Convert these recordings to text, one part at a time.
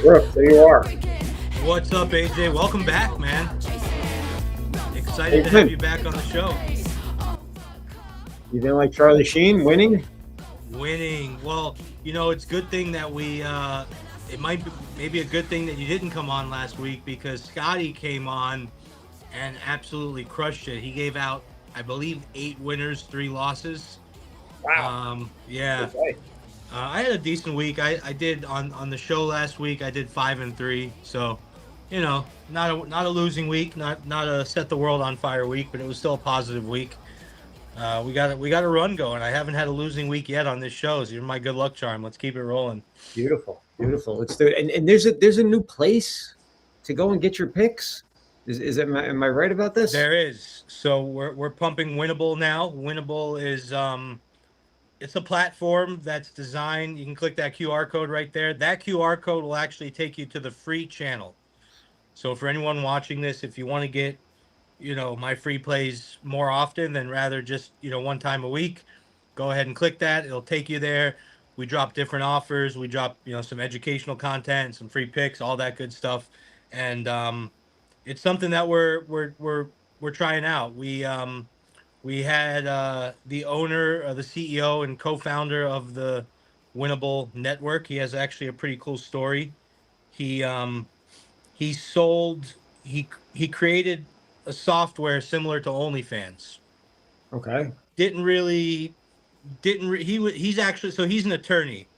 Brooks, there you are. What's up, AJ? Welcome back, man. Excited to Hey, have you back on the show. You didn't like Charlie Sheen winning? Winning. Well, it's a good thing that it might be maybe a good thing that you didn't come on last week because Scotty came on and absolutely crushed it. He gave out, I believe, 8 winners, 3 losses. Wow. Yeah. Okay. I had a decent week. I did on the show last week. I did 5-3. So, not a losing week, not a set the world on fire week, but it was still a positive week. We got a run going. I haven't had a losing week yet on this show. So you're my good luck charm. Let's keep it rolling. Beautiful. Let's do it. And there's a new place to go and get your picks. Is it? Am I right about this? There is. So we're pumping Winible now. Winible is it's a platform that's designed. You can click that QR code right there. That QR code will actually take you to the free channel. So for anyone watching this, if you want to get, my free plays more often than rather just, one time a week, go ahead and click that. It'll take you there. We drop different offers. We drop, some educational content, some free picks, all that good stuff. And it's something that we're trying out. We had the owner, the CEO, and co-founder of the Winible network. He has actually a pretty cool story. He sold he created a software similar to OnlyFans. Okay. He's actually, so he's an attorney.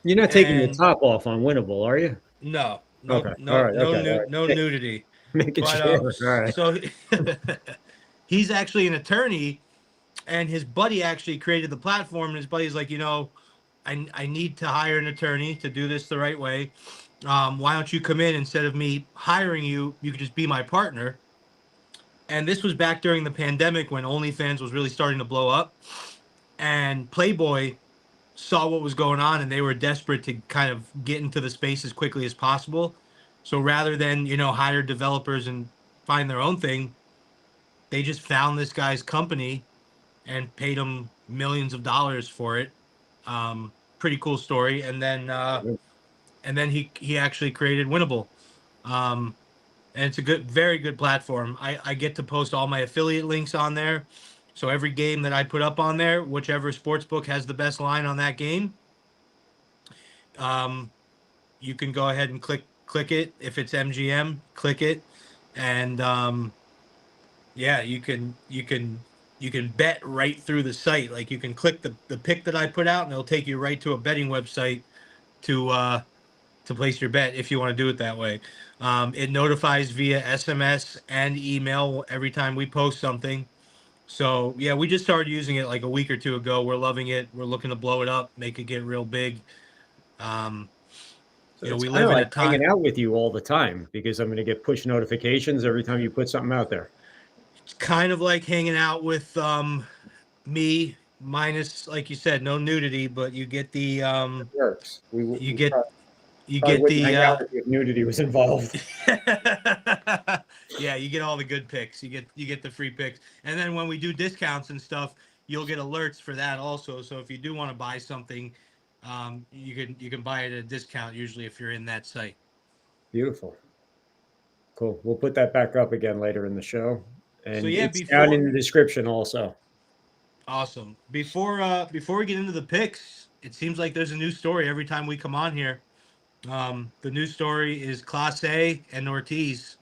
You're not taking your And top off on Winnable, are you? no, Okay. All right. Okay. All right. no nudity. Making But sure. All right. so he's actually an attorney, and his buddy actually created the platform. And his buddy's like, I need to hire an attorney to do this the right way. Why don't you come in instead of me hiring you? You could just be my partner. And this was back during the pandemic when OnlyFans was really starting to blow up. And Playboy saw what was going on, and they were desperate to kind of get into the space as quickly as possible. So rather than, hire developers and find their own thing, they just found this guy's company and paid him millions of dollars for it. Pretty cool story. And then he actually created Winible. And it's a very good platform. I get to post all my affiliate links on there. So every game that I put up on there, whichever sportsbook has the best line on that game, you can go ahead and click it. If it's MGM, click it, and you can bet right through the site. Like, you can click the pick that I put out, and it'll take you right to a betting website to place your bet if you want to do it that way. It notifies via SMS and email every time we post something. So yeah, we just started using it like a week or two ago. We're loving it. We're looking to blow it up, make it get real big. We live in a time hanging out with you all the time because I'm going to get push notifications every time you put something out there. It's kind of like hanging out with me, minus, like you said, no nudity, but you get the it works. You get the if nudity was involved. Yeah, you get all the good picks. You get the free picks, and then when we do discounts and stuff, you'll get alerts for that also. So if you do want to buy something, you can buy it at a discount usually if you're in that site. Beautiful, cool. We'll put that back up again later in the show, and so yeah, it's down in the description also. Awesome. Before we get into the picks, it seems like there's a new story every time we come on here. The new story is Class A and Ortiz.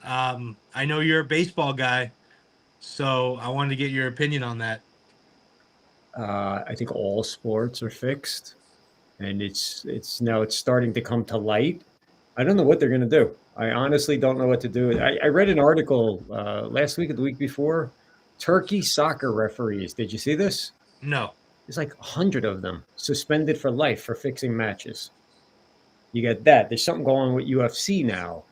I know you're a baseball guy, so I wanted to get your opinion on that. I think all sports are fixed, and it's now it's starting to come to light. I don't know what they're going to do. I honestly don't know what to do. I read an article last week or the week before. Turkey soccer referees. Did you see this? No. There's like 100 of them suspended for life for fixing matches. You got that. There's something going on with UFC now.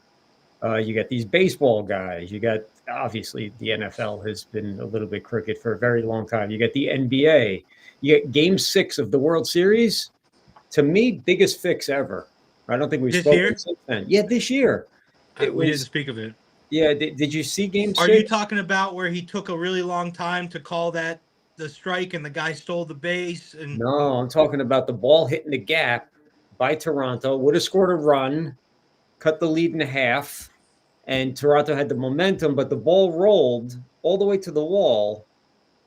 You got these baseball guys. You got, obviously, the NFL has been a little bit crooked for a very long time. You got the NBA. You got Game 6 of the World Series. To me, biggest fix ever. I don't think we've spoken since then. Yeah, this year. We didn't speak of it. Yeah, did you see Game 6? Are you talking about where he took a really long time to call that the strike and the guy stole the base? And no, I'm talking about the ball hitting the gap, by Toronto, would have scored a run, cut the lead in half, and Toronto had the momentum, but the ball rolled all the way to the wall,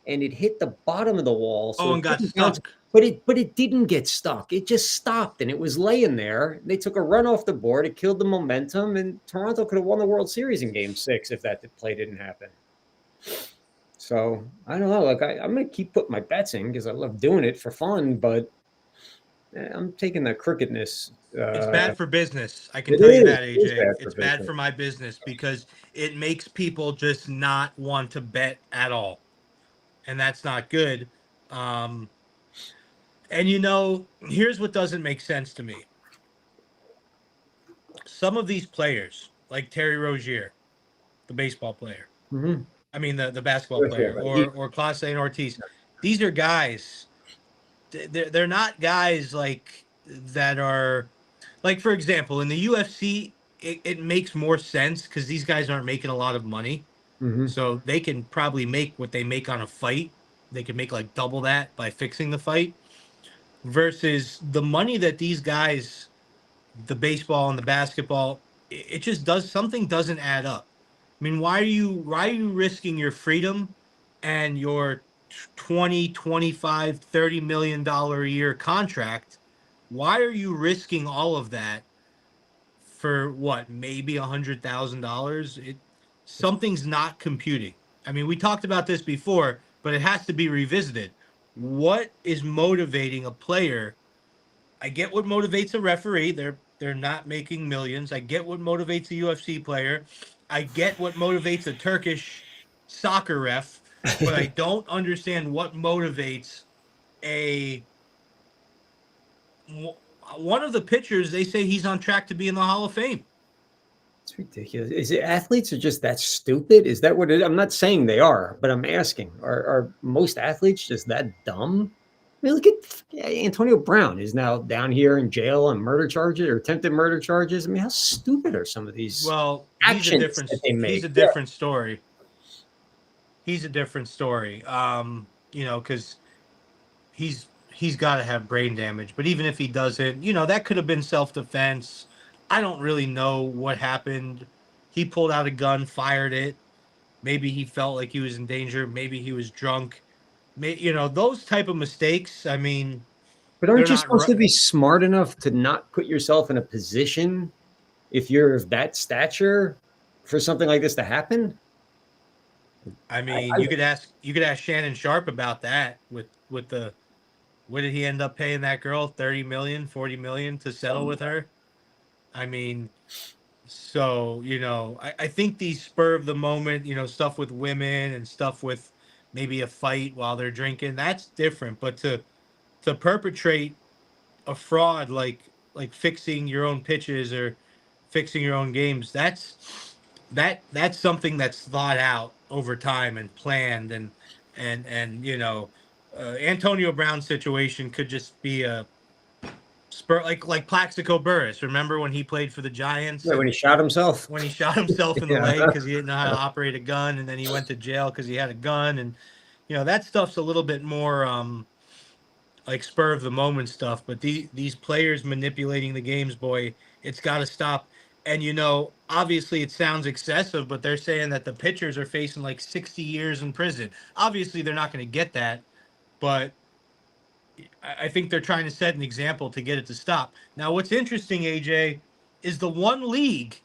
and it hit the bottom of the wall, so Oh, it and got didn't bounce. stuck. But it didn't get stuck. It just stopped, and it was laying there. They took a run off the board. It killed the momentum, and Toronto could have won the World Series in Game 6 if that play didn't happen. So I don't know. Like I'm going to keep putting my bets in because I love doing it for fun, but I'm taking the crookedness. It's bad for business. I can It tell you is. that, It is AJ. bad for It's bad business. for my business because it makes people just not want to bet at all. And that's not good. Um, and here's what doesn't make sense to me. Some of these players, like Terry Rozier, the baseball player, Mm-hmm. I mean the basketball player, or Clase and Ortiz, these are guys. They're not guys like that are like, for example, in the UFC, it makes more sense because these guys aren't making a lot of money. Mm-hmm. So they can probably make what they make on a fight. They can make like double that by fixing the fight versus the money that these guys, the baseball and the basketball, it just something doesn't add up. I mean, why are you risking your freedom and your 20, 25, 30 million dollar a year contract? Why are you risking all of that for what, maybe $100,000? Something's not computing. I mean, we talked about this before, but it has to be revisited. What is motivating a player? I get what motivates a referee. They're not making millions. I get what motivates a UFC player. I get what motivates a Turkish soccer ref, but I don't understand what motivates a one of the pitchers. They say he's on track to be in the Hall of Fame. It's ridiculous. Is it athletes are just that stupid? Is that what it is? I'm not saying they are, but I'm asking. Are most athletes just that dumb? I mean, look at Antonio Brown is now down here in jail on murder charges or attempted murder charges. I mean, how stupid are some of these Well, actions that they make? he's a different story. He's a different story. Because he's got to have brain damage. But even if he doesn't, that could have been self-defense. I don't really know what happened. He pulled out a gun, fired it. Maybe he felt like he was in danger. Maybe he was drunk. Those type of mistakes. I mean, But they're aren't you not. supposed to be smart enough to not put yourself in a position if you're of that stature for something like this to happen? I mean, you could ask Shannon Sharp about that with the what did he end up paying that girl? 30 million, 40 million to settle with her? I mean, so, I think these spur of the moment, stuff with women and stuff with maybe a fight while they're drinking, that's different. But to perpetrate a fraud like fixing your own pitches or fixing your own games, that's something that's thought out over time and planned and Antonio Brown's situation could just be a spur like Plaxico Burress. Remember when he played for the Giants Yeah, when and he shot himself. when he shot himself in the Yeah. leg because he didn't know how to operate a gun, and then he went to jail because he had a gun, and that stuff's a little bit more like spur of the moment stuff. But these players manipulating the games, boy, it's got to stop. And obviously it sounds excessive, but they're saying that the pitchers are facing like 60 years in prison. Obviously they're not going to get that, but I think they're trying to set an example to get it to stop. Now, what's interesting, AJ, is the one league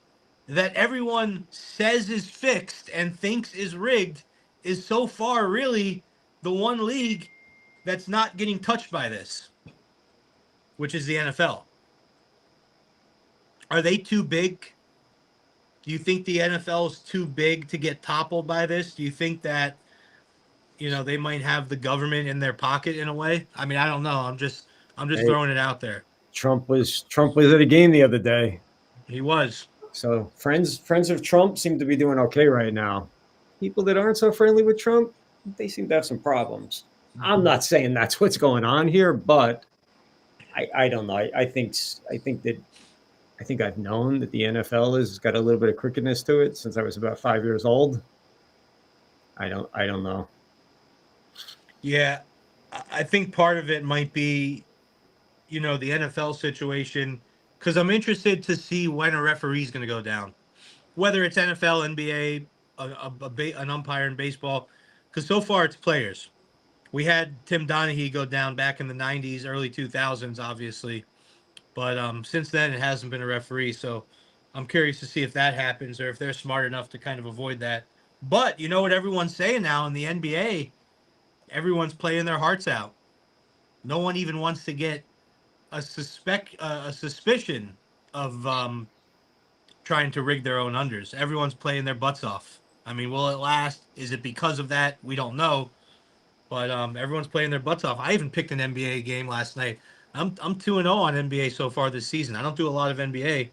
that everyone says is fixed and thinks is rigged is so far really the one league that's not getting touched by this, which is the NFL. Are they too big? Do you think the NFL is too big to get toppled by this? Do you think that they might have the government in their pocket in a way? I mean, I don't know. I'm just Hey, throwing it out there. Trump was at a game the other day. He was. So friends of Trump seem to be doing okay right now. People that aren't so friendly with Trump, they seem to have some problems. I'm not saying that's what's going on here, but I don't know. I think I've known that the NFL has got a little bit of crookedness to it since I was about 5 years old. I don't know. Yeah, I think part of it might be the NFL situation, because I'm interested to see when a referee is going to go down, whether it's NFL, NBA, an umpire in baseball, because so far it's players. We had Tim Donaghy go down back in the 90s, early 2000s, obviously. But since then, it hasn't been a referee. So I'm curious to see if that happens or if they're smart enough to kind of avoid that. But you know what everyone's saying now in the NBA? Everyone's playing their hearts out. No one even wants to get a suspicion of trying to rig their own unders. Everyone's playing their butts off. I mean, will it last? Is it because of that? We don't know. But everyone's playing their butts off. I even picked an NBA game last night. I'm 2-0 on NBA so far this season. I don't do a lot of NBA,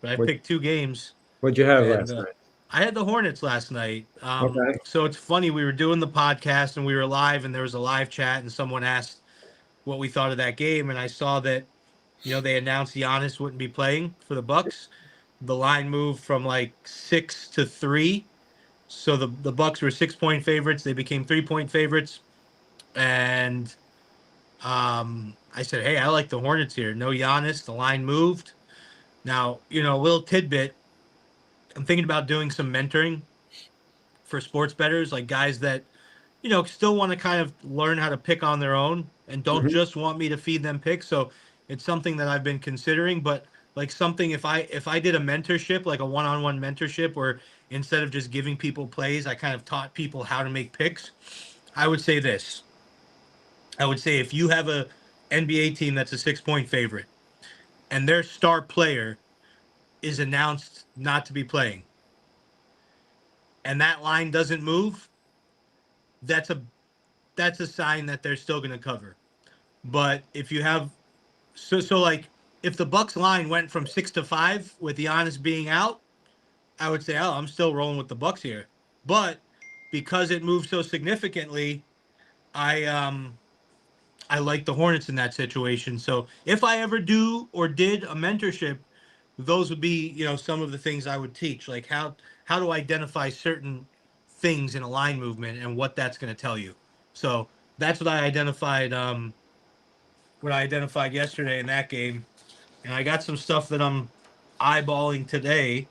but I What picked two games, what'd you have and last night? I had the Hornets last night. Okay. So it's funny. We were doing the podcast and we were live, and there was a live chat, and someone asked what we thought of that game, and I saw that they announced Giannis wouldn't be playing for the Bucks. The line moved from like 6 to 3, so the Bucks were 6 point favorites. They became 3 point favorites, and I said, hey, I like the Hornets here. No Giannis. The line moved. Now, a little tidbit. I'm thinking about doing some mentoring for sports bettors, like guys that, still want to kind of learn how to pick on their own and don't Mhm. just want me to feed them picks. So it's something that I've been considering, but like something if I did a mentorship, like a one-on-one mentorship, where instead of just giving people plays, I kind of taught people how to make picks. I would say this. I would say if you have a NBA team that's a 6 point favorite and their star player is announced not to be playing and that line doesn't move, that's a sign that they're still going to cover. But if you have so like if the Bucks line went from 6 to 5 with Giannis being out, I would say, oh, I'm still rolling with the Bucks here. But because it moved so significantly, I like the Hornets in that situation. So if I ever do or did a mentorship, those would be, some of the things I would teach, like how to identify certain things in a line movement and what that's going to tell you. So that's what I identified yesterday in that game. And I got some stuff that I'm eyeballing today.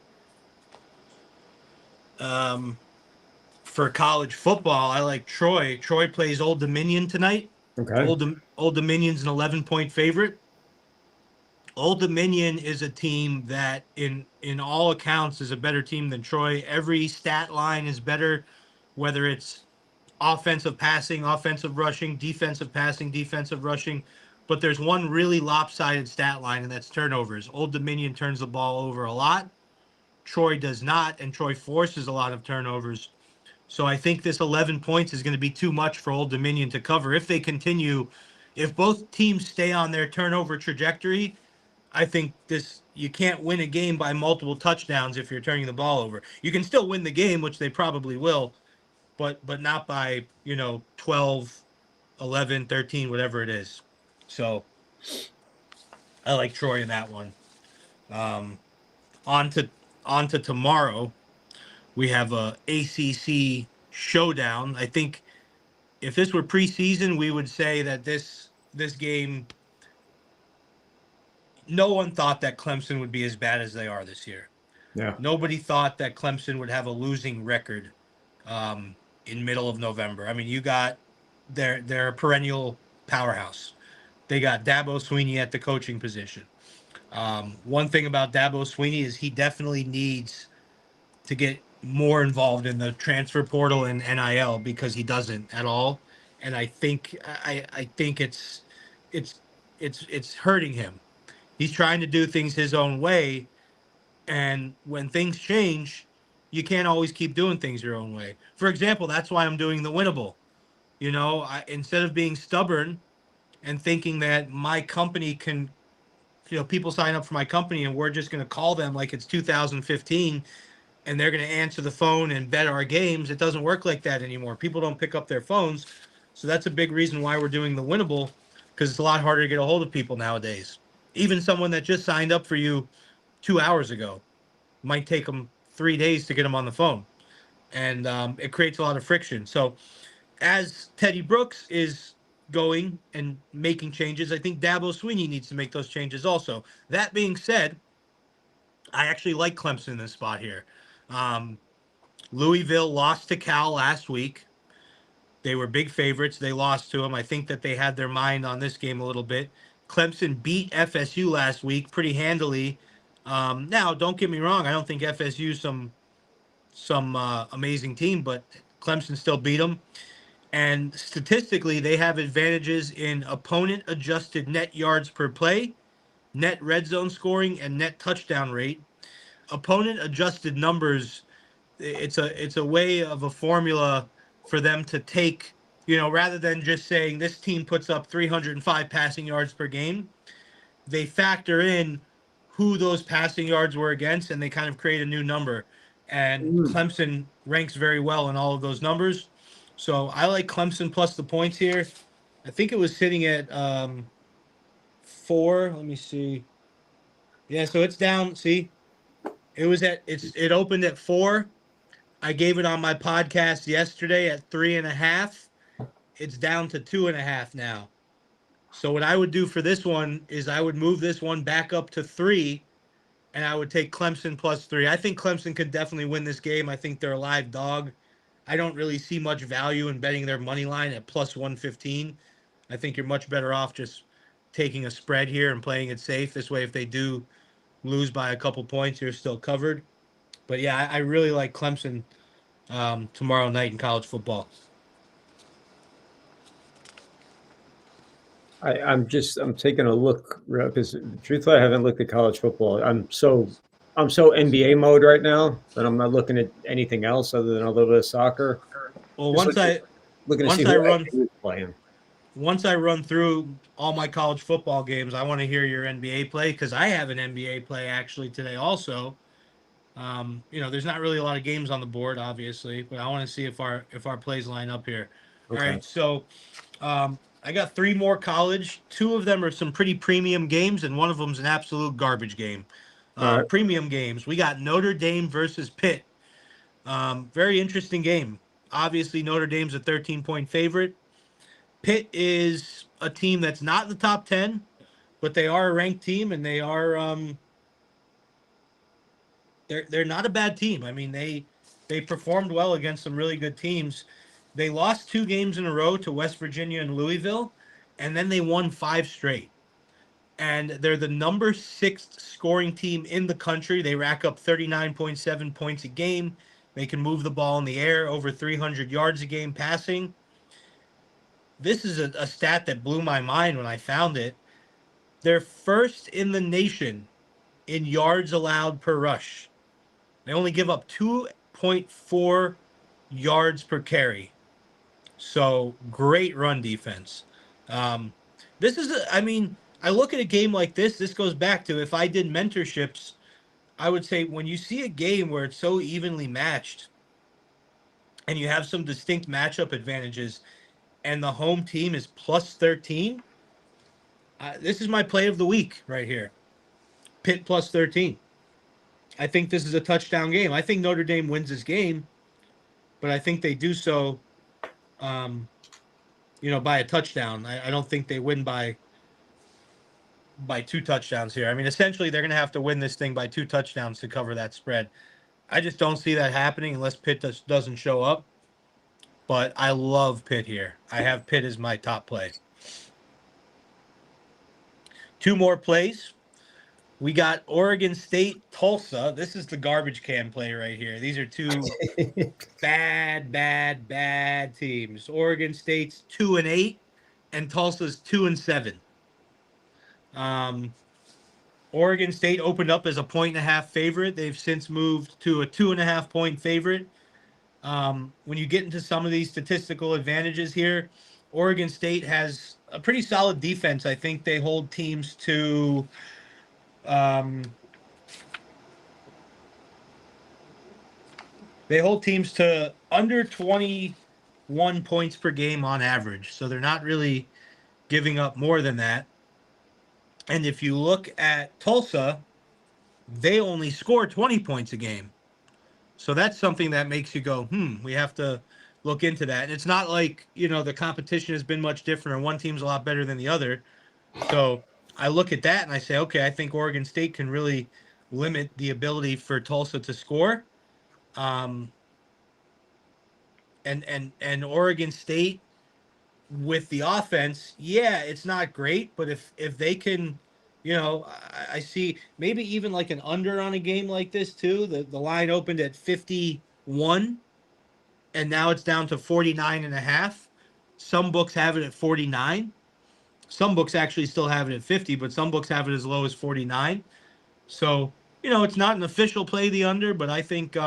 Um, for college football, I like Troy. Troy plays Old Dominion tonight. Okay. Old Dominion's an 11 point favorite. Old Dominion is a team that, in all accounts, is a better team than Troy. Every stat line is better, whether it's offensive passing, offensive rushing, defensive passing, defensive rushing. But there's one really lopsided stat line, and that's turnovers. Old Dominion turns the ball over a lot. Troy does not, and Troy forces a lot of turnovers. So I think this 11 points is going to be too much for Old Dominion to cover if they continue. If both teams stay on their turnover trajectory, I think you can't win a game by multiple touchdowns if you're turning the ball over. You can still win the game, which they probably will, but not by 12, 11, 13, whatever it is. So I like Troy in that one. Um, on to tomorrow. We have a ACC showdown. I think if this were preseason, we would say that this game, no one thought that Clemson would be as bad as they are this year. Yeah. Nobody thought that Clemson would have a losing record in middle of November. I mean, they're a perennial powerhouse. They got Dabo Sweeney at the coaching position. One thing about Dabo Sweeney is he definitely needs to get more involved in the transfer portal and NIL because he doesn't at all. And I think it's it's hurting him. He's trying to do things his own way, and when things change, you can't always keep doing things your own way. For example, that's why I'm doing the Winnable. Instead of being stubborn and thinking that my company can, people sign up for my company and we're just going to call them like it's 2015 and they're going to answer the phone and bet our games. It doesn't work like that anymore. People don't pick up their phones. So that's a big reason why we're doing the Winnable, because it's a lot harder to get a hold of people nowadays. Even someone that just signed up for you 2 hours ago might take them 3 days to get them on the phone. And it creates a lot of friction. So as Teddy Brooks is going and making changes. I think Dabo Swinney needs to make those changes also. That being said, I actually like Clemson in this spot here. Um, Louisville lost to Cal last week. They were big favorites. They lost to them. I think that they had their mind on this game a little bit. Clemson beat FSU last week pretty handily. Now, don't get me wrong. I don't think FSU is some amazing team, but Clemson still beat them. And statistically, they have advantages in opponent adjusted net yards per play, net red zone scoring, and net touchdown rate. Opponent adjusted numbers, it's a way of a formula for them to take, rather than just saying this team puts up 305 passing yards per game, they factor in who those passing yards were against, and they kind of create a new number. And Clemson ranks very well in all of those numbers. So I like Clemson plus the points here. I think it was sitting at 4. Let me see. Yeah, so it's down. See, it opened at 4. I gave it on my podcast yesterday at 3.5. It's down to 2.5 now. So what I would do for this one is I would move this one back up to 3, and I would take Clemson plus 3. I think Clemson could definitely win this game. I think they're a live dog. I don't really see much value in betting their money line at plus 115. I think you're much better off just taking a spread here and playing it safe. This way, if they do lose by a couple points, you're still covered. But yeah, I really like Clemson tomorrow night in college football. I'm taking a look because truthfully, I haven't looked at college football. I'm so NBA mode right now that I'm not looking at anything else other than a little bit of soccer. Well, Just looking to see who's playing. Once I run through all my college football games, I want to hear your NBA play because I have an NBA play actually today also. There's not really a lot of games on the board, obviously, but I want to see if our plays line up here. Okay. All right, so I got 3 more college. 2 of them are some pretty premium games, and one of them is an absolute garbage game. Right. Premium games. We got Notre Dame versus Pitt. Very interesting game. Obviously, Notre Dame's a 13-point favorite. Pitt is a team that's not in the top 10, but they are a ranked team, and they are they're not a bad team. I mean, they performed well against some really good teams. They lost 2 games in a row to West Virginia and Louisville, and then they won 5 straight. And they're the number 6th scoring team in the country. They rack up 39.7 points a game. They can move the ball in the air over 300 yards a game passing. This is a stat that blew my mind when I found it. They're first in the nation in yards allowed per rush. They only give up 2.4 yards per carry. So great run defense. I look at a game like this. This goes back to if I did mentorships, I would say when you see a game where it's so evenly matched and you have some distinct matchup advantages and the home team is plus 13, this is my play of the week right here. Pitt plus 13. I think this is a touchdown game. I think Notre Dame wins this game, but I think they do so by a touchdown. I don't think they win by 2 touchdowns here. I mean, essentially, they're going to have to win this thing by 2 touchdowns to cover that spread. I just don't see that happening unless Pitt doesn't show up. But I love Pitt here. I have Pitt as my top play. 2 more plays. We got Oregon State, Tulsa. This is the garbage can play right here. These are 2 bad teams. Oregon State's 2-8, and Tulsa's 2-7. Oregon State opened up as a 1.5 favorite. They've since moved to a 2.5 point favorite. When you get into some of these statistical advantages here, Oregon State has a pretty solid defense. I think they hold teams to under 21 points per game on average. So they're not really giving up more than that. And if you look at Tulsa, they only score 20 points a game. So that's something that makes you go, we have to look into that. And it's not like, the competition has been much different or one team's a lot better than the other. So I look at that and I say, okay, I think Oregon State can really limit the ability for Tulsa to score. Um, and Oregon State with the offense, yeah, it's not great, but if they can, I see maybe even like an under on a game like this too. The line opened at 51 and now it's down to 49 and a half. Some books have it at 49. Some books actually still have it at 50, but some books have it as low as 49. So, it's not an official play the under, but I think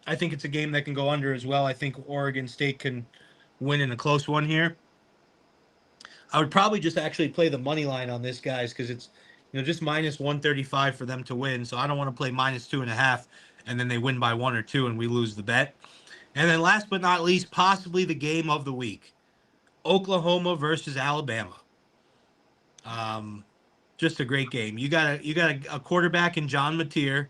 it's a game that can go under as well. I think Oregon State can win in a close one here. I would probably just actually play the money line on this, guys, because it's just minus 135 for them to win. So I don't want to play minus 2.5 and then they win by 1 or 2 and we lose the bet. And then last but not least, possibly the game of the week. Oklahoma versus Alabama. Just a great game. You got a quarterback in John Mateer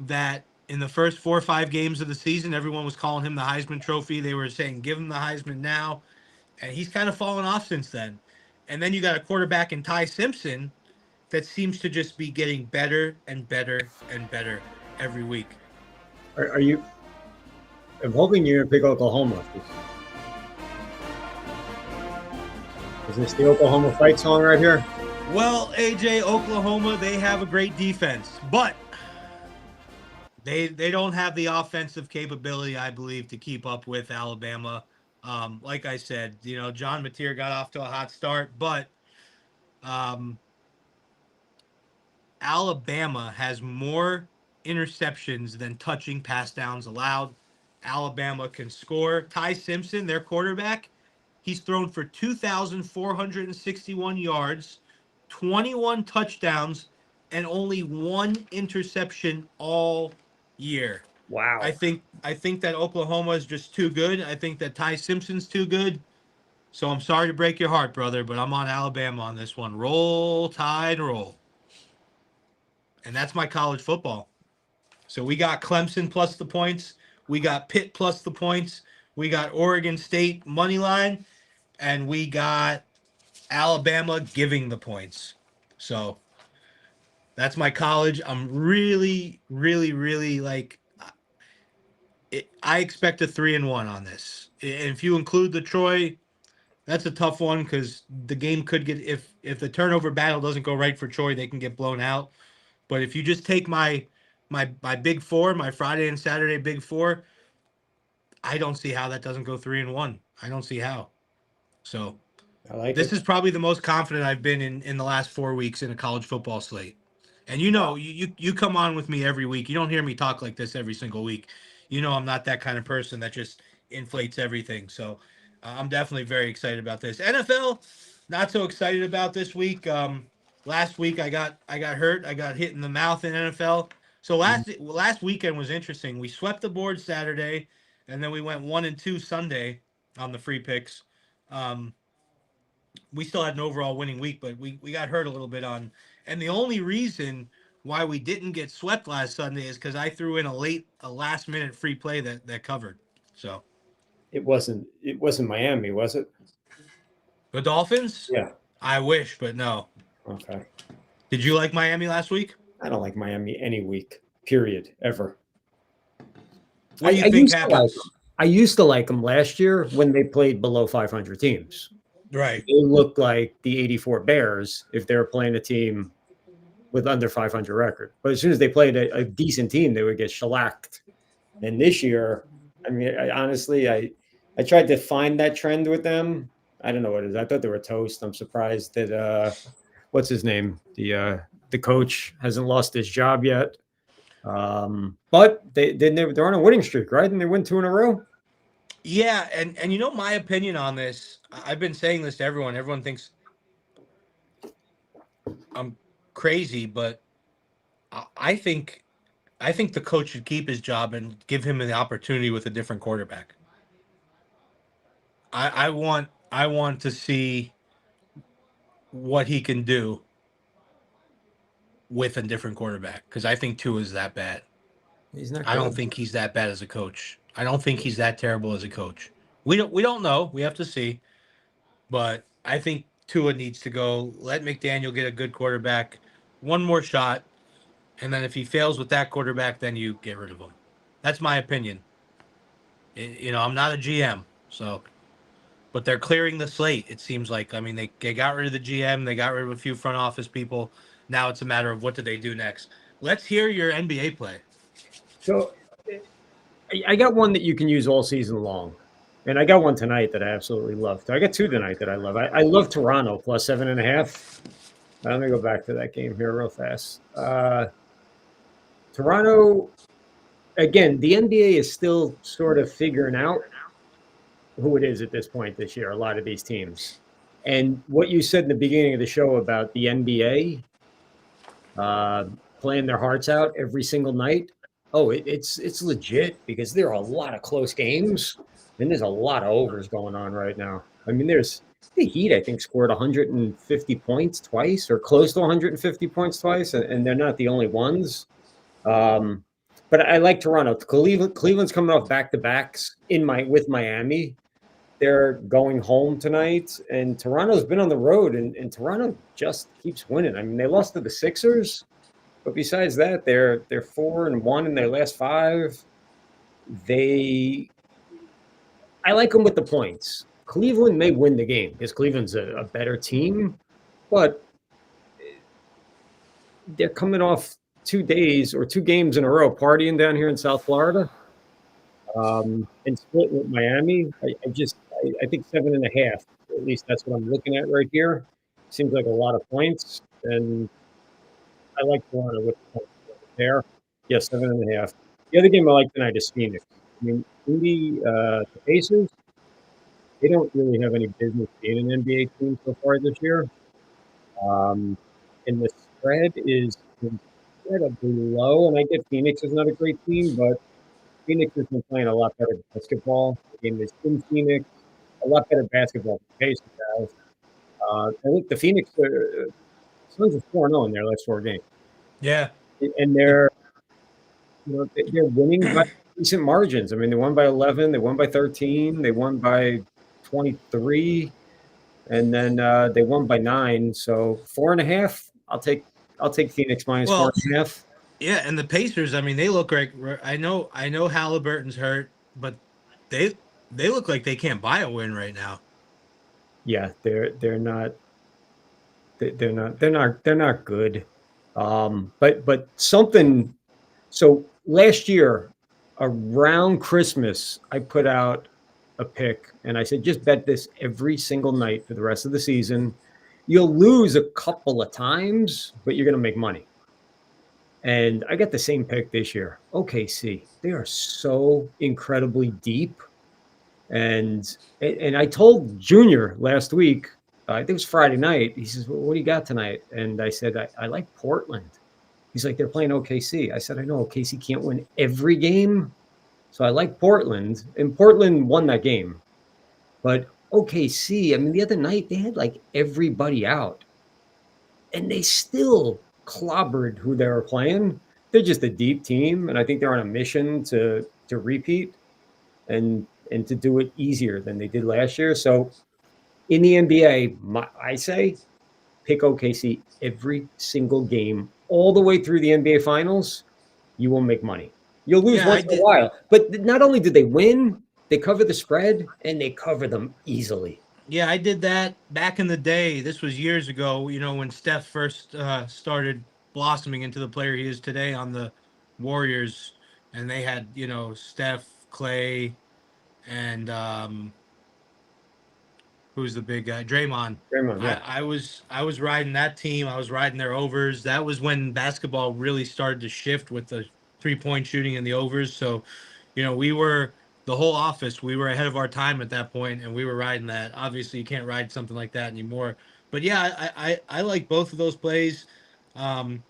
that in the first 4 or 5 games of the season, everyone was calling him the Heisman Trophy. They were saying, give him the Heisman now. And he's kind of fallen off since then. And then you got a quarterback in Ty Simpson that seems to just be getting better and better and better every week. Are you? I'm hoping you're going to pick Oklahoma. Is this the Oklahoma fight song right here? Well, AJ, Oklahoma, they have a great defense, but they don't have the offensive capability, I believe, to keep up with Alabama. Like I said, John Mateer got off to a hot start, but Alabama has more interceptions than touching pass downs allowed. Alabama can score. Ty Simpson, their quarterback, he's thrown for 2,461 yards, 21 touchdowns, and only 1 interception all year. Wow. I think that Oklahoma is just too good. I think that Ty Simpson's too good. So I'm sorry to break your heart, brother, but I'm on Alabama on this one. Roll Tide, roll. And that's my college football. So we got Clemson plus the points. We got Pitt plus the points. We got Oregon State money line. And we got Alabama giving the points. So that's my college. I'm really, really, really I expect a 3-1 on this. And if you include the Troy, that's a tough one because the game could get, if the turnover battle doesn't go right for Troy, they can get blown out. But if you just take my big four, my Friday and Saturday big four, I don't see how that doesn't go 3-1. I don't see how. So I like this it. is probably the most confident I've been in the last 4 weeks in a college football slate. And you come on with me every week. You don't hear me talk like this every single week. I'm not that kind of person that just inflates everything. So I'm definitely very excited about this. NFL, not so excited about this week. Last week I got hurt. I got hit in the mouth in NFL. So last weekend was interesting. We swept the board Saturday, and then we went 1-2 Sunday on the free picks. We still had an overall winning week, but we got hurt a little bit on. And the only reason why we didn't get swept last Sunday is because I threw in a last minute free play that covered. So it wasn't Miami, was it? the Dolphins? Yeah. I wish, but no. Okay. Did you like Miami last week? I don't like Miami any week, period, ever. What do you think happens? I used to like them last year when they played below 500 teams. Right. They looked like the 84 Bears if they were playing a team with under 500 record. But as soon as they played a decent team, they would get shellacked. And this year, I mean, honestly, I tried to find that trend with them. I don't know what it is. I thought they were toast. I'm surprised that what's his name? The coach hasn't lost his job yet. But they're on a winning streak, right? And they win 2 in a row. Yeah, and my opinion on this, I've been saying this to everyone. Everyone thinks I'm crazy, but I think the coach should keep his job and give him the opportunity with a different quarterback. I want to see what he can do with a different quarterback because I think Tua is that bad. He's not. I don't think he's that bad as a coach. I don't think he's that terrible as a coach. We don't know. We have to see. But I think Tua needs to go. Let McDaniel get a good quarterback, one more shot, and then if he fails with that quarterback, then you get rid of him. That's my opinion. I'm not a GM, so but they're clearing the slate. It seems like. I mean, they got rid of the GM, they got rid of a few front office people. Now it's a matter of what do they do next. Let's hear your NBA play. So I got one that you can use all season long. And I got one tonight that I absolutely love. I got two tonight that I love. I love Toronto plus 7.5. Let me go back to that game here real fast. Toronto, again, the NBA is still sort of figuring out who it is at this point this year, a lot of these teams. And what you said in the beginning of the show about the NBA playing their hearts out every single night, it's legit because there are a lot of close games and there's a lot of overs going on right now. I mean, there's the Heat, I think, scored 150 points twice or close to 150 points twice, and they're not the only ones. But I like Toronto. Cleveland's coming off back-to-backs with Miami. They're going home tonight, and Toronto's been on the road, and Toronto just keeps winning. I mean, they lost to the Sixers, but besides that, they're 4-1 in their last 5. I like them with the points. Cleveland may win the game because Cleveland's a better team, but they're coming off 2 days or 2 games in a row partying down here in South Florida, and split with Miami. I think 7.5. At least that's what I'm looking at right here. Seems like a lot of points, and I like Toronto with the points there. Yes, 7.5. The other game I like tonight is Phoenix. I mean, the Pacers, they don't really have any business being an NBA team so far this year. And the spread is incredibly low, and I get Phoenix is not a great team, but Phoenix has been playing a lot better basketball. The game is in Phoenix, a lot better basketball than the Pacers have. I think the Phoenix Suns are 4-0 in their last 4 games. Yeah, and they're winning by decent margins. I mean, they won by 11, they won by 13, they won by 23, and then they won by 9. So 4.5. I'll take Phoenix minus 4.5. Yeah, and the Pacers. I mean, they look like. I know Halliburton's hurt, but they look like they can't buy a win right now. Yeah, they're not good. But something. So last year, around Christmas, I put out a pick and I said, just bet this every single night for the rest of the season. You'll lose a couple of times, but you're going to make money. And I got the same pick this year. OKC, they are so incredibly deep. And I told Junior last week, I think it was Friday night, he says, well, what do you got tonight? And I said, I like Portland. He's like, they're playing OKC. I said, I know OKC can't win every game. So I like Portland. And Portland won that game. But OKC, I mean, the other night, they had like everybody out. And they still clobbered who they were playing. They're just a deep team. And I think they're on a mission to repeat and to do it easier than they did last year. So in the NBA, I say pick OKC every single game all the way through the NBA Finals. You will make money. You'll lose once in a while. But not only did they win, they cover the spread, and they cover them easily. Yeah, I did that back in the day. This was years ago, when Steph first started blossoming into the player he is today on the Warriors. And they had, Steph, Clay, and who's the big guy? Draymond. Yeah. I was riding that team. I was riding their overs. That was when basketball really started to shift with the 3-point shooting and the overs. So, we were the whole office. We were ahead of our time at that point, and we were riding that. Obviously, you can't ride something like that anymore. But yeah, I like both of those plays. The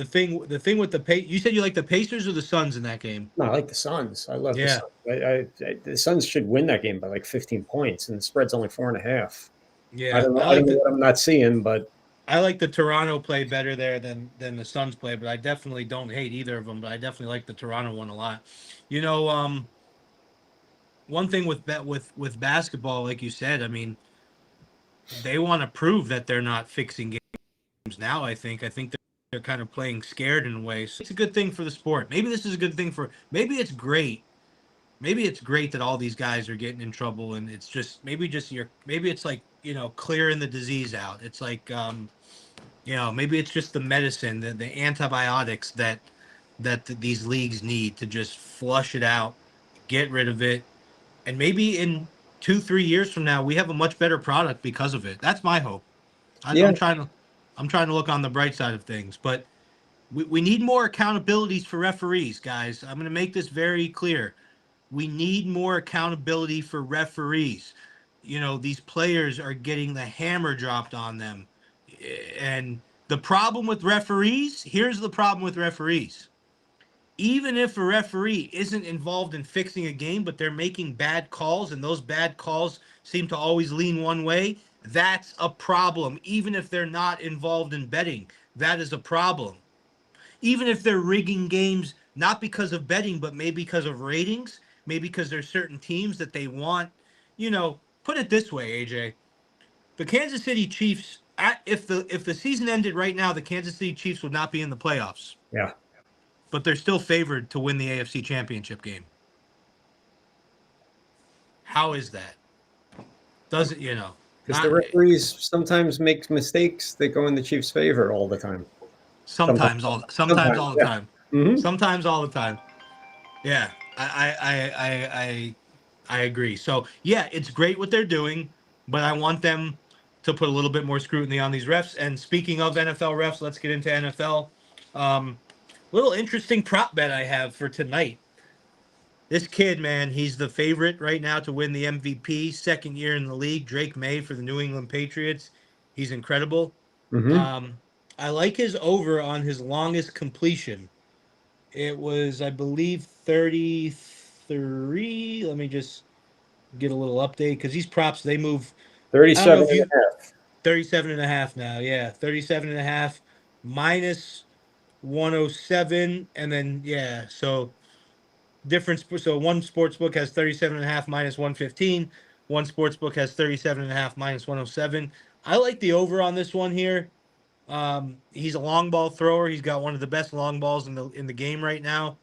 thing with you said you like the Pacers or the Suns in that game? No, I like the Suns. I love the Suns. The Suns should win that game by like 15 points, and the spread's only 4.5. Yeah, I don't know what I'm not seeing, but I like the Toronto play better there than the Suns play, but I definitely don't hate either of them. But I definitely like the Toronto one a lot. You know, one thing with basketball, like you said, I mean, they want to prove that they're not fixing games now. I think they're kind of playing scared in a way. So it's a good thing for the sport. Maybe this is a good thing for. Maybe it's great. Maybe it's great that all these guys are getting in trouble, and it's just maybe it's like clearing the disease out. It's like maybe it's just the medicine, the antibiotics that these leagues need to just flush it out, get rid of it, and maybe in 2 3 years from now we have a much better product because of it. That's my hope. Yeah, I'm trying to look on the bright side of things, but we need more accountabilities for referees, guys. I'm going to make this very clear. We need more accountability for referees. These players are getting the hammer dropped on them. And the problem with referees, here's the problem with referees. Even if a referee isn't involved in fixing a game, but they're making bad calls, and those bad calls seem to always lean one way, that's a problem. Even if they're not involved in betting, that is a problem. Even if they're rigging games, not because of betting, but maybe because of ratings, maybe because there's certain teams that they want. Put it this way, AJ. The Kansas City Chiefs, if the season ended right now, the Kansas City Chiefs would not be in the playoffs, yeah. but they're still favored to win the AFC Championship game. How is that? Does it, Because the not referees sometimes make mistakes that go in the Chiefs' favor all the time. Sometimes, sometimes all the yeah. time. Hmm. Sometimes all the time. Yeah. I agree. So yeah, it's great what they're doing, but I want them to put a little bit more scrutiny on these refs. And speaking of NFL refs, let's get into NFL. Little interesting prop bet I have for tonight. This kid, man, he's the favorite right now to win the MVP, second year in the league. Drake May for the New England Patriots. He's incredible. Hmm. Um, I like his over on his longest completion. It was, I believe, 33. Let me just get a little update because these props, they move. I don't know 37 if and you, a half. 37 and a half now. Yeah, 37 and a half minus 107. And then, yeah, so difference. So one sports book has 37 and a half minus 115. One sports book has 37 and a half minus 107. I like the over on this one here. He's a long ball thrower. He's got one of the best long balls in the game right now,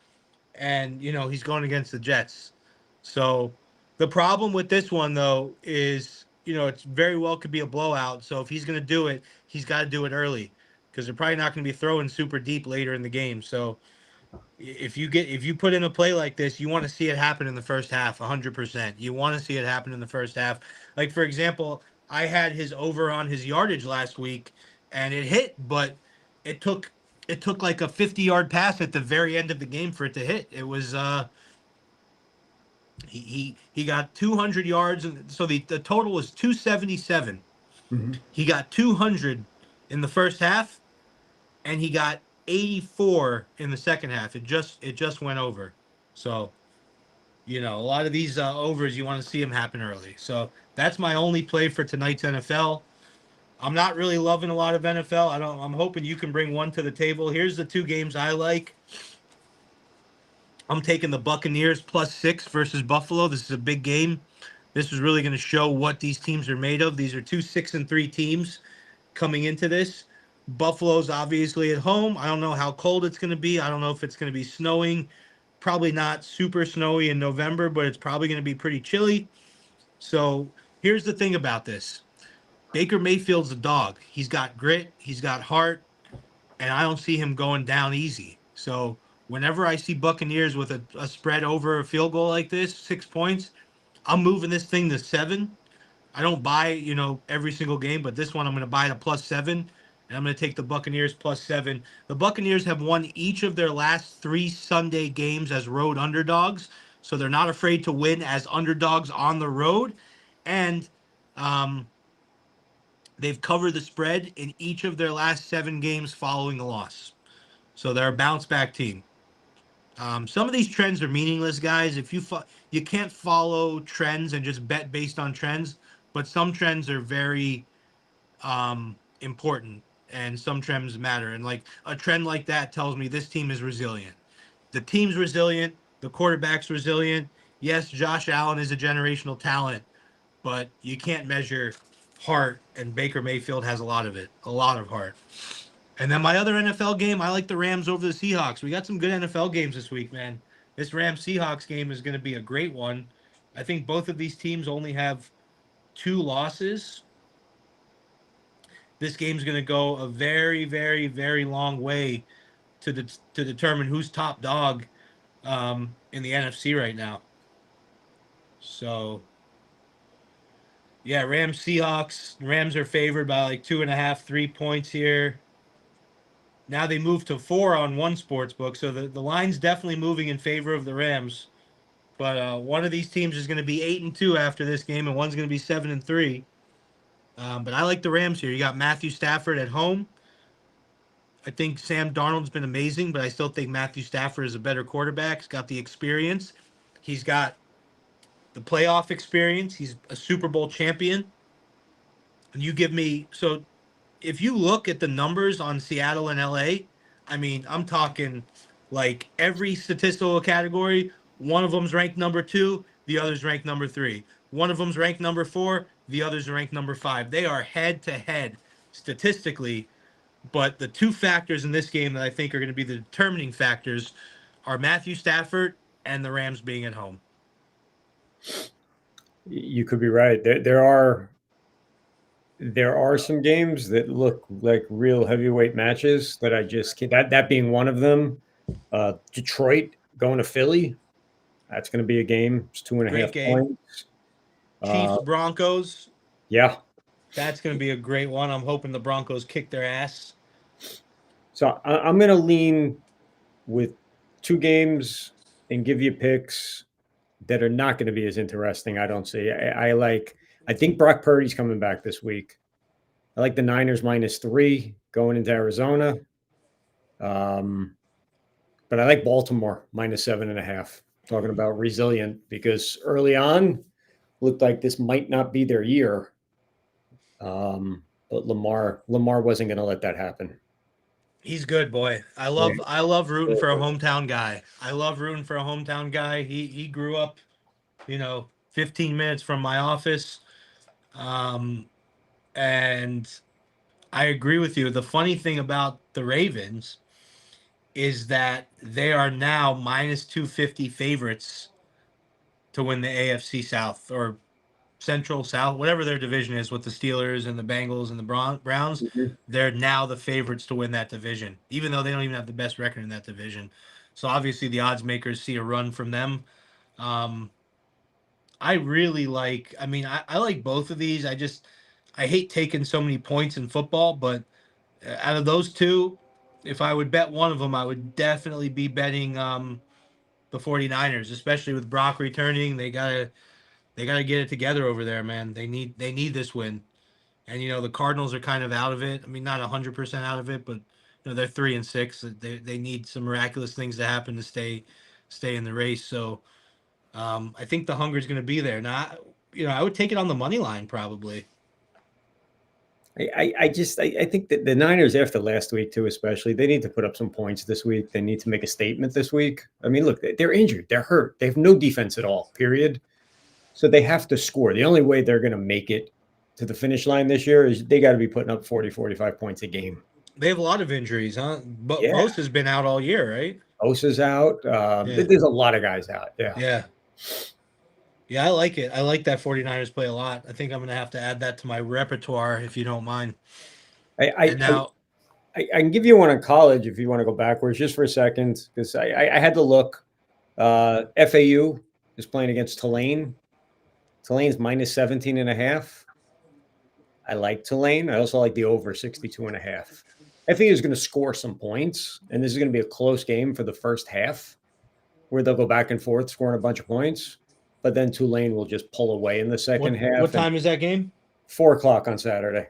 and he's going against the Jets. So the problem with this one though is it's very well could be a blowout. So if he's going to do it, he's got to do it early because they're probably not going to be throwing super deep later in the game. So if you put in a play like this, you want to see it happen in the first half, 100%. You want to see it happen in the first half. Like for example, I had his over on his yardage last week, and it hit, but it took it took like a 50-yard pass at the very end of the game for it to hit. It was he got 200 yards, and so the total was 277. Hmm. He got 200 in the first half, and he got 84 in the second half. It just went over. So a lot of these overs, you want to see them happen early. So that's my only play for tonight's NFL. I'm not really loving a lot of NFL. I'm hoping you can bring one to the table. Here's the two games I like. I'm taking the Buccaneers +6 versus Buffalo. This is a big game. This is really going to show what these teams are made of. These are two 6-3 teams coming into this. Buffalo's obviously at home. I don't know how cold it's going to be. I don't know if it's going to be snowing. Probably not super snowy in November, but it's probably going to be pretty chilly. So here's the thing about this. Baker Mayfield's a dog. He's got grit. He's got heart. And I don't see him going down easy. So whenever I see Buccaneers with a spread over a field goal like this, 6 points, I'm moving this thing to 7. I don't buy, every single game, but this one I'm going to buy the +7, and I'm going to take the Buccaneers +7. The Buccaneers have won each of their last 3 Sunday games as road underdogs, so they're not afraid to win as underdogs on the road, and um, they've covered the spread in each of their last 7 games following a loss. So they're a bounce back team. Some of these trends are meaningless, guys. If you can't follow trends and just bet based on trends, but some trends are very important. and some trends matter. And like a trend like that tells me this team is resilient. The team's resilient. The quarterback's resilient. Yes, Josh Allen is a generational talent, but you can't measure heart, and Baker Mayfield has a lot of it, a lot of heart. And then my other NFL game, I like the Rams over the Seahawks. We got some good NFL games this week, man. This Rams Seahawks game is going to be a great one. I think both of these teams only have 2 losses. This game's going to go a very, very, very long way to determine who's top dog in the NFC right now. So, yeah, Rams Seahawks. Rams are favored by like 2.5, 3 points here. Now they move to 4 on one sports book, so the line's definitely moving in favor of the Rams. But one of these teams is going to be 8-2 after this game, and one's going to be 7-3. But I like the Rams here. You got Matthew Stafford at home. I think Sam Darnold's been amazing, but I still think Matthew Stafford is a better quarterback. He's got the experience. He's got the playoff experience. He's a Super Bowl champion. And you give me so if you look at the numbers on Seattle and LA, I mean, I'm talking like every statistical category, one of them's ranked number 2, the other's ranked number 3. One of them's ranked number 4, the other's ranked number 5. They are head to head statistically, but the 2 factors in this game that I think are going to be the determining factors are Matthew Stafford and the Rams being at home. You could be right. There are some games that look like real heavyweight matches that I just can't, that being one of them. Detroit going to Philly, that's going to be a game. It's 2.5 points. Chiefs Broncos. Yeah, that's going to be a great one. I'm hoping the Broncos kick their ass. So I'm going to lean with 2 games and give you picks that are not going to be as interesting. I don't see. I think Brock Purdy's coming back this week. I like the Niners -3 going into Arizona. But I like Baltimore -7.5. Talking about resilient, because early on looked like this might not be their year. But Lamar wasn't going to let that happen. He's good, boy. I love rooting for a hometown guy. He grew up, 15 minutes from my office. And I agree with you. The funny thing about the Ravens is that they are now -250 favorites to win the AFC South, or Central South, whatever their division is, with the Steelers and the Bengals and the Browns. Mm-hmm. They're now the favorites to win that division, even though they don't even have the best record in that division. So obviously the odds makers see a run from them. I really like, I like both of these. I hate taking so many points in football, but out of those 2, if I would bet one of them, I would definitely be betting the 49ers, especially with Brock returning. They gotta get it together over there, man. They need this win. And the Cardinals are kind of out of it. I mean, not 100% out of it, but they're 3-6. They need some miraculous things to happen to stay in the race. So I think the hunger is going to be there. Now, I would take it on the money line probably. I think that the Niners, after last week too, especially, they need to put up some points this week. They need to make a statement this week. I mean, look, they're injured. They're hurt. They have no defense at all, period. So they have to score. The only way they're going to make it to the finish line this year is they got to be putting up 40, 45 points a game. They have a lot of injuries, huh? But yeah. Bosa's been out all year, right? Bosa's out. There's a lot of guys out. Yeah. Yeah, I like it. I like that 49ers play a lot. I think I'm going to have to add that to my repertoire, if you don't mind. I can give you one on college if you want to go backwards just for a second, because I had to look. FAU is playing against Tulane. Tulane's -17.5. I like Tulane. I also like the over 62.5. FAU is going to score some points, and this is going to be a close game for the first half, where they'll go back and forth scoring a bunch of points. But then Tulane will just pull away in the second half. What time is that game? 4:00 on Saturday.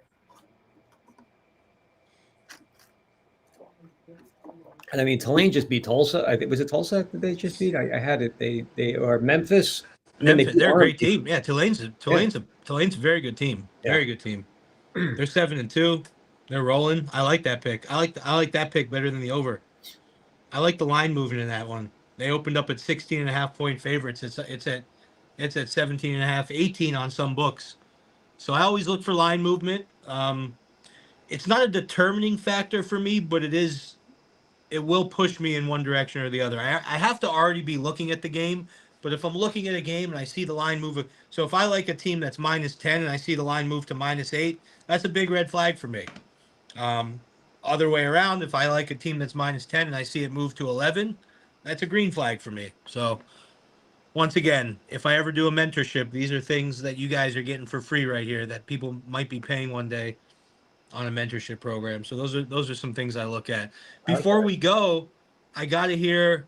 And I mean, Tulane just beat Tulsa. Was it Tulsa that they just beat? I had it. They are Memphis. They're a great team. Yeah, Tulane's a very good team. Very good team. They're 7-2. They're rolling. I like that pick. I like that pick better than the over. I like the line moving in that one. They opened up at 16.5 point favorites. It's at 17.5, 18 on some books. So I always look for line movement. It's not a determining factor for me, but it will push me in one direction or the other. I have to already be looking at the game, but if I'm looking at a game and I see the line move, so if I like a team that's -10 and I see the line move to -8, that's a big red flag for me. Um, Other way around, if I like a team that's -10 and I see it move to 11, that's a green flag for me. So once again, if I ever do a mentorship, these are things that you guys are getting for free right here that people might be paying one day on a mentorship program. So those are some things I look at. Before Okay. we go, I got to hear.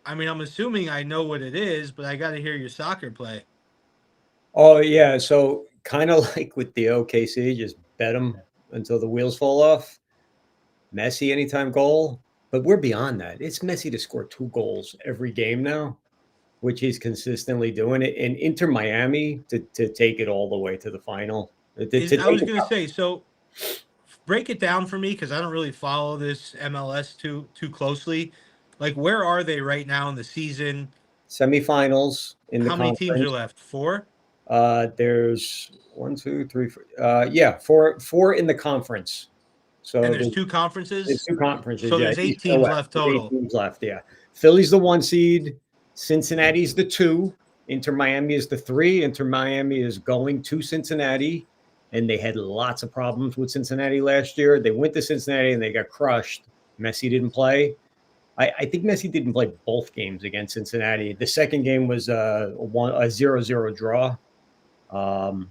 I mean, I'm assuming I know what it is, but I got to hear your soccer play. Oh yeah, so kind of like with the OKC, just bet them until the wheels fall off. Messi anytime goal, but we're beyond that. It's Messi to score 2 goals every game now, which he's consistently doing it. And Inter Miami to take it all the way to the final. To I take was it gonna say, so break it down for me because I don't really follow this MLS too closely. Like, where are they right now in the season? semifinals in the How many teams are conference. left? Four, There's one, two, three, four, yeah, four in the conference. and So there's there's, two there's conferences, two conferences, so yeah, there's eight East and teams West. left There's eight total. teams left, yeah. Philly's the 1 seed, Cincinnati's the 2, Inter Miami is the 3. Inter Miami is going to Cincinnati, and they had lots of problems with Cincinnati last year. They went to Cincinnati and they got crushed. Messi didn't play. I think Messi didn't play both games against Cincinnati. The second game was a 0-0 draw. Um,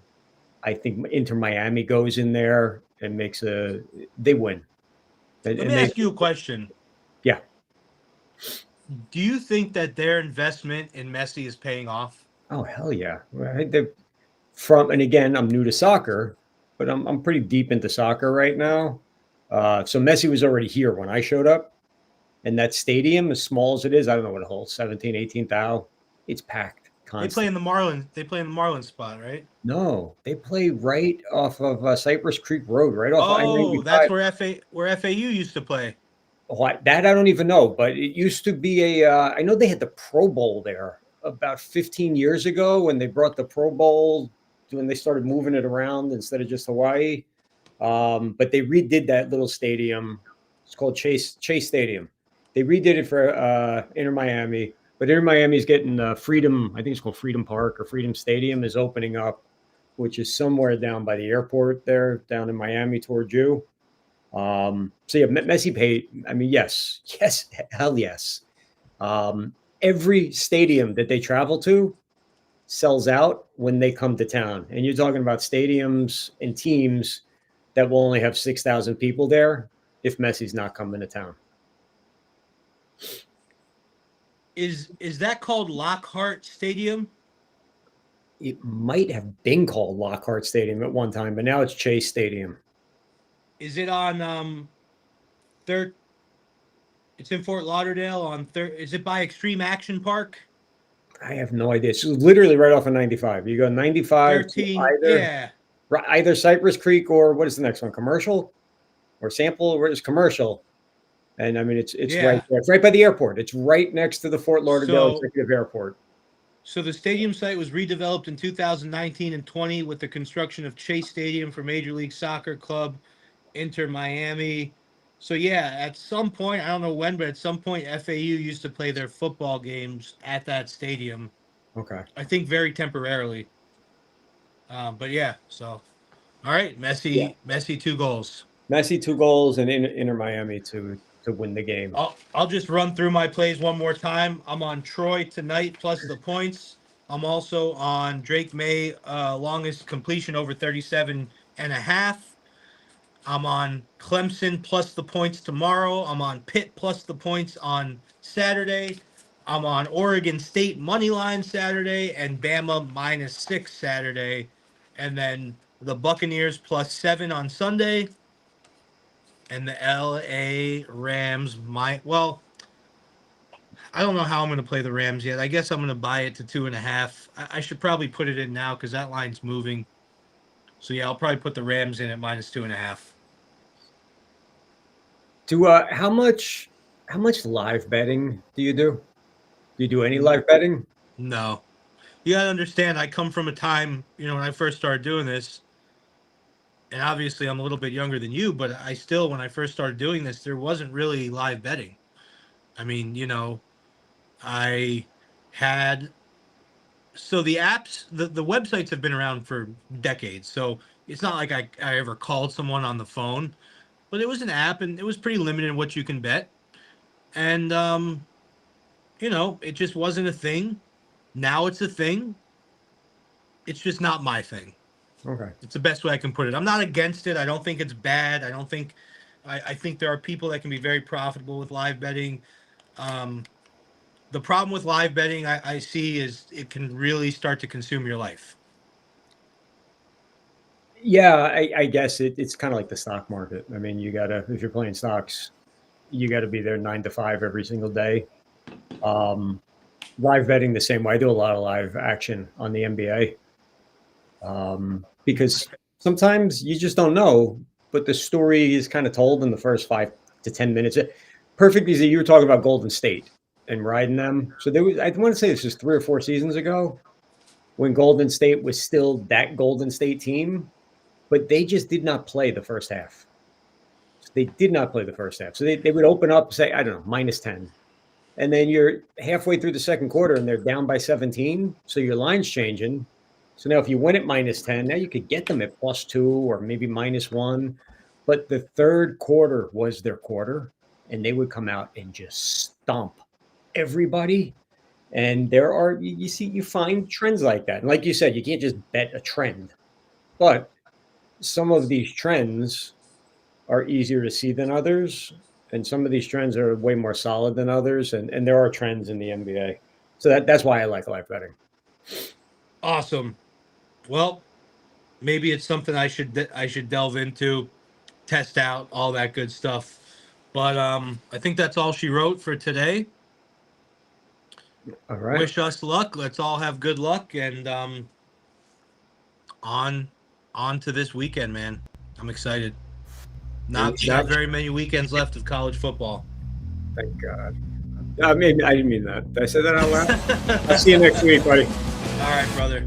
I think Inter Miami goes in there and they win. Let me And they, ask you a question. yeah. Do you think that their investment in Messi is paying off? Oh, hell yeah. Right. And again, I'm new to soccer, but I'm pretty deep into soccer right now. So Messi was already here when I showed up. And that stadium, as small as it is, I don't know what it holds, 17, 18,000. It's packed They play in constantly. the Marlins. They play in the Marlins spot, right? No, they play right off of Cypress Creek Road, right off I Oh, that's 95. where FAU used to play. Oh, that I don't even know, but it used to be I know they had the Pro Bowl there about 15 years ago when they brought the Pro Bowl, when they started moving it around instead of just Hawaii. But they redid that little stadium. It's called Chase Stadium. They redid it for Inter Miami, but Inter Miami is getting Freedom. I think it's called Freedom Park or Freedom Stadium is opening up, which is somewhere down by the airport there, down in Miami towards you. So yeah, Messi paid. I mean, yes, yes, hell yes. Every stadium that they travel to sells out when they come to town, and you're talking about stadiums and teams that will only have 6,000 people there if Messi's not coming to town. Is that called Lockhart Stadium? It might have been called Lockhart Stadium at one time, but now it's Chase Stadium. Is it on third? It's in Fort Lauderdale on third. Is it by Extreme Action Park? I have no idea. It's literally right off of 95. You go 95 to 13. either Yeah. either Cypress Creek or what is the next one? Commercial or Sample? Where is Commercial? And I mean, it's right Yeah. there. It's right by the airport. It's right next to the Fort Lauderdale So Executive Airport. so the stadium site was redeveloped in 2019 and 20 with the construction of Chase Stadium for Major League Soccer club Inter Miami. So yeah, at some point, I don't know when, but at some point FAU used to play their football games at that stadium. Okay. I think very temporarily. But yeah, so all right, Yeah. Messi 2 goals. Messi 2 goals and Inter Miami to win the game. I'll just run through my plays one more time. I'm on Troy tonight plus the points. I'm also on Drake May longest completion over 37.5. I'm on Clemson plus the points tomorrow. I'm on Pitt plus the points on Saturday. I'm on Oregon State money line Saturday and Bama -6 Saturday. And then the Buccaneers +7 on Sunday. And the LA Rams I don't know how I'm going to play the Rams yet. I guess I'm going to buy it to 2.5. I should probably put it in now because that line's moving. So yeah, I'll probably put the Rams in at -2.5. Do how much live betting do you do? Do you do any live betting? No. You got to understand, I come from a time, when I first started doing this, and obviously I'm a little bit younger than you, but I still, when I first started doing this, there wasn't really live betting. I mean, I had, so the apps, the websites have been around for decades. So it's not like I ever called someone on the phone, but it was an app and it was pretty limited in what you can bet. And, it just wasn't a thing. Now it's a thing. It's just not my thing. Okay. It's the best way I can put it. I'm not against it. I don't think it's bad. I think there are people that can be very profitable with live betting. The problem with live betting I see is it can really start to consume your life. Yeah, I guess it's kind of like the stock market. I mean, you gotta if you're playing stocks, you got to be there 9 to 5 every single day. Live betting the same way. I do a lot of live action on the NBA because sometimes you just don't know, but the story is kind of told in the first 5 to 10 minutes. Perfect because you were talking about Golden State and riding them. So there was, I want to say this was 3 or 4 seasons ago when Golden State was still that Golden State team, but they just did not play the first half. They did not play the first half. So they would open up, say, I don't know, -10. And then you're halfway through the second quarter and they're down by 17. So your line's changing. So now if you win at -10, now you could get them at +2 or maybe -1. But the third quarter was their quarter and they would come out and just stomp everybody. And there are, you find trends like that. And like you said, you can't just bet a trend. But some of these trends are easier to see than others. And some of these trends are way more solid than others. And there are trends in the NBA. So that's why I like live betting. Awesome. Well, maybe it's something I should delve into, test out, all that good stuff. But I think that's all she wrote for today. All right. Wish us luck. Let's all have good luck and on to this weekend, man. I'm excited. Not very many weekends left of college football. Thank God. I didn't mean that. Did I say that out loud? I'll see you next week, buddy. All right, brother.